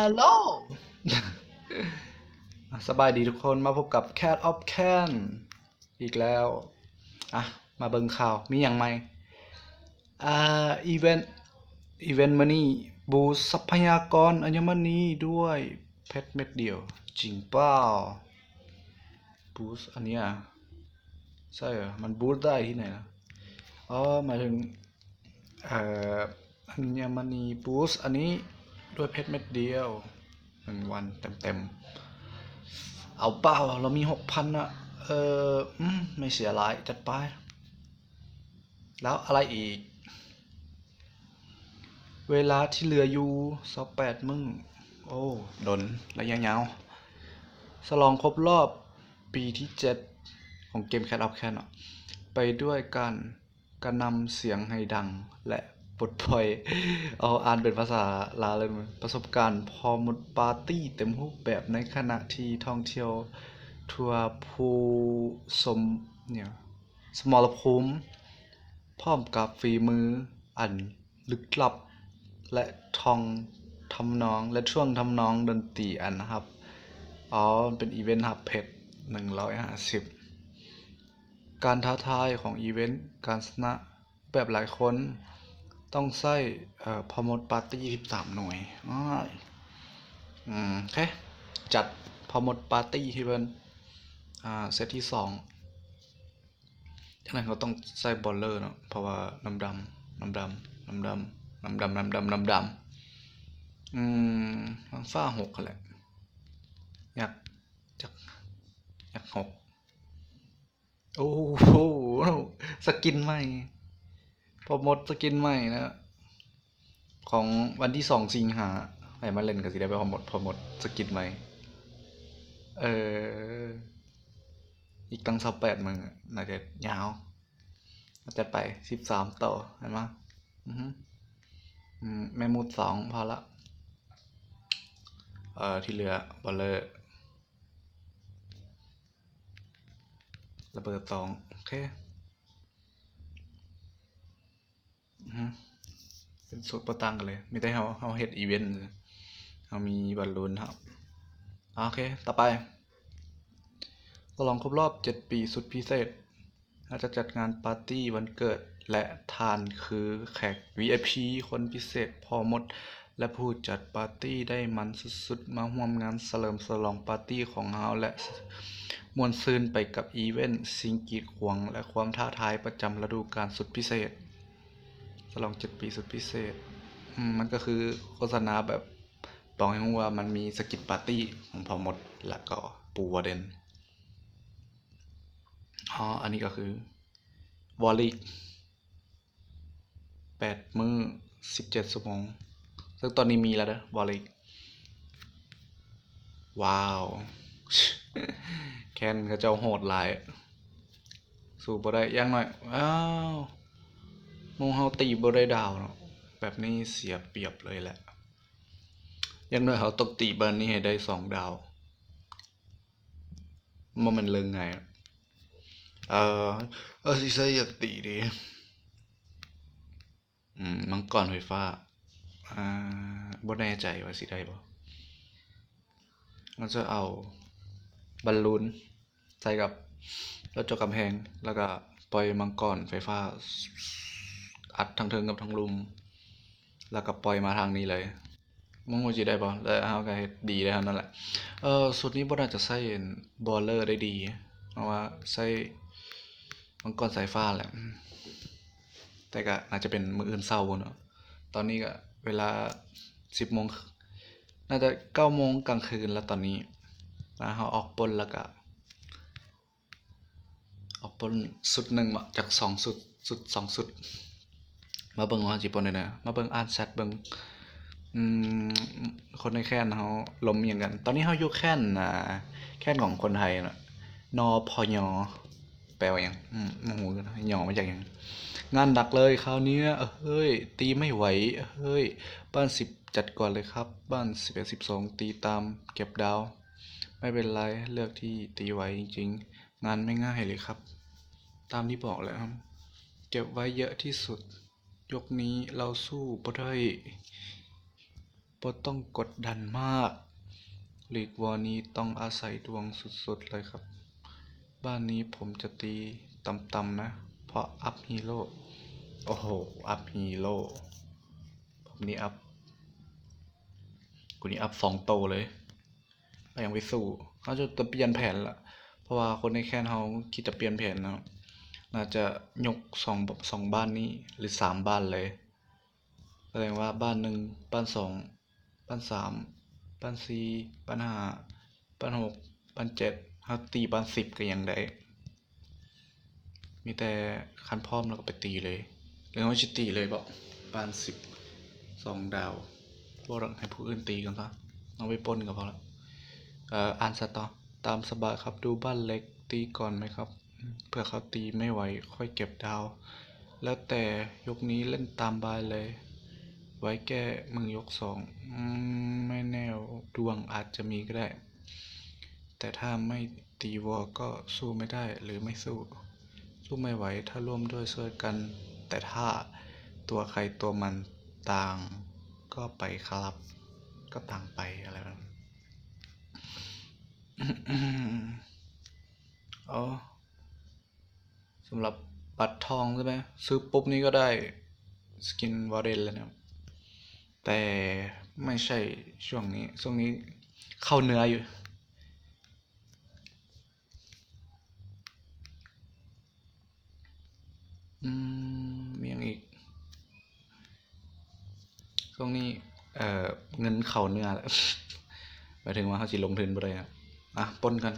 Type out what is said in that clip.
ฮัลโหลสบายดีทุกคนมาพบกับ Cat of Can อีกแล้วอ่ะมาเบิ่งข่าวมีอย่างไหมอีเวนต์มานี่บูสต์ทรัพยากรอัญมณีด้วยเพชรเม็ดเดียวจริงเปล่าบูสต์อันเนี้ยใช่เหรอมันบูสต์ได้ที่ไหนนะอ๋อหมายถึงเอ่ออัญมณีบูสต์อันนี้ด้วยเพชรเม็ดเดียว1 วันเต็มๆเอาเปล่าเรามี6,000อะไม่เสียหลายจัดไปแล้วอะไรอีกเวลาที่เหลืออยู่28 มื้อโอ้ดนระยะยาวฉลองครบรอบปีที่7ของเกม Cat of Can ไปด้วยการกระนำเสียงให้ดังและปลดปล่อยเอาอ่านเป็นภาษาลาวเลยมั้ยประสบการณ์พอหมดปาร์ตี้เต็มรูปแบบในขณะที่ท่องเที่ยวทัวร์ภูสมเนี่ยสมรภูมิพร้อมกับฝีมืออันลึกลับและทำนองและช่วงทำนองดนตรีอันนะครับเป็นอีเวนต์ฮับเพชร150การท้าทายของอีเวนต์การชนะแบบหลายคนต้องใช้พอมดปาร์ตี้13 หน่วยโอเคจัดพอมดปาร์ตี้ที่เป็นเซตที่2ฉะนั้นเขาต้องใส่บอลเลอร์เนาะเพราะว่าน้ำดำน้ำดำน้ำดำน้ำดำน้ำดำน้ำดำฟ้า6กันแหละอยากจักอยาก6โอ้โหสกินใหม่พอมดสกินใหม่นะของวันที่2 สิงหาให้มาเล่นกันสิได้ไปพอมดสกินใหม่เอออีกตั้ง28 มื้อน่าจะยาวจัดไป13 ต่อเห็นไหมแม่มุด2พอละที่เหลือบอลเลอร์ระเบิด2โอเคเป็นสูตรประตังกันเลยมีแต่เฮาเฮ็ดอีเวนต์เฮามีบอลลูนครับโอเคต่อไปฉลองครบรอบ7 ปีสุดพิเศษเราจะจัดงานปาร์ตี้วันเกิดและทานคือแขก VIP คนพิเศษพอมดและผู้จัดปาร์ตี้ได้มันสุดๆมาร่วมงานเฉลิมฉลองปาร์ตี้ของเฮาและม่วนซื่นไปกับอีเวนต์สิ่งกีดขวางและความท้าทายประจำฤดูกาลสุดพิเศษฉลอง7 ปีสุดพิเศษมันก็คือโฆษณาแบบบอกให้รู้ว่ามันมีสกิทปาร์ตี้ของพอมดแล้วก็ปูวอร์เดนอันนี้ก็คือวอลลี8 มื้อ17 ชั่วโมงซึ่งตอนนี้มีแล้วนะวอลลีว้าวแคนเขาเจ้าโหดหลายสู้บ่ได้อย่างน้อยหมู่เฮาตีบ่ได้ดาวเนาะแบบนี้เสียเปรียบเลยแหละอย่างน้อยเขาต้องตีเบิร์นนี้ให้ได้2 ดาวมันเรื่องไงเอสิใส่อยากตีดิมังกรไฟฟ้าบ่แน่ใจว่าสิได้บ่เราจะเอาบอลลูนใส่กับรถจกกำแพงแล้วก็ปล่อยมังกรไฟฟ้าอัดทั้งเทิงกับทั้งลุมแล้วก็ปล่อยมาทางนี้เลยมึงว่าสิได้บ่แล้วเฮาก็เฮ็ดดีได้เท่านั้นแหละสุดนี้บ่น่าจะใช้บอลเลอร์ได้ดีเพราะว่าใช้มังกรสายฟ้าแหละแต่ก็น่าจะเป็นมื้ออื่นเช้าเนาะตอนนี้ก็เวลา10 โมงน่าจะ9 โมงกลางคืนแล้วตอนนี้เฮาออกปล้นแล้วก็ออกปล้นสุดหนึ่งมาจากสุด2 สุดมาเบิ่งว่าสิปล้นได้นะมาเบิ่งอ่านแชตเบิ่งอืมคนในแค้นเขาล้มอหย่างกัน ตอนนี้เขาอยู่แค้นของคนไทยนะนพยแปลว่าหยังโมโหกันหย่อมาจากหยังงานหนักเลยคราวนี้เฮ้ยตีไม่ไหวเฮ้ยบ้าน10จัดก่อนเลยครับบ้าน11 12ตีตามเก็บดาวไม่เป็นไรเลือกที่ตีไหวจริงๆงานไม่ง่ายเลยครับตามที่บอกเลยครับเก็บไว้เยอะที่สุดยกนี้เราสู้บ่ได้ บ่ต้องกดดันมากลีกวอร์นี้ต้องอาศัยดวงสุดๆเลยครับ บ้านนี้ผมจะตีต่ำๆนะ เพราะอัพฮีโร่โอ้โห อัพฮีโร่ผมนี่อัพกูนี่อัพ2 โตเลยก็ยังไปสู้เขาจะเปลี่ยนแผนละเพราะว่าคนในแคนเขาคิดจะเปลี่ยนแผนนะน่าจะยกสองบ้านนี้หรือ3 บ้านเลยแสดงว่าบ้าน1บ้าน2บ้าน3บ้าน4บ้าน5บ้าน6บ้าน7เขาตีบ้าน10ก็ยังได้มีแต่คันพร้อมแล้วก็ไปตีเลยหรือเขาจะตีเลยบอกบ้าน10 2 ดาวบ่ต้องให้ผู้อื่นตีกันซะเอาไปปล้นก็พอละอ่านสตอตามสบายครับดูบ้านเล็กตีก่อนไหมครับเผื่อเขาตีไม่ไหวค่อยเก็บดาว แล้วแต่ยกนี้เล่นตามบายเลย ไว้แก้มึงยก2ไม่แน่ดวงอาจจะมีก็ได้ แต่ถ้าไม่ตีวอก็สู้ไม่ได้หรือไม่สู้ สู้ไม่ไหวถ้าร่วมด้วยช่วยกัน แต่ถ้าตัวใครตัวมันต่างก็ไปครับ ก็ต่างไปอะไรแบบนั้นอ๋อสำหรับบัตรทองใช่ไหมซื้อปุ๊บนี่ก็ได้สกินวอร์เรนแล้วนะแต่ไม่ใช่ช่วงนี้เข้าเนื้ออยู่มีอย่างอีกช่วงนี้เงินเข้าเนื้อแล้ว หมายถึงว่าเขาสิลงทุนบ่ได้ครับปล้นกัน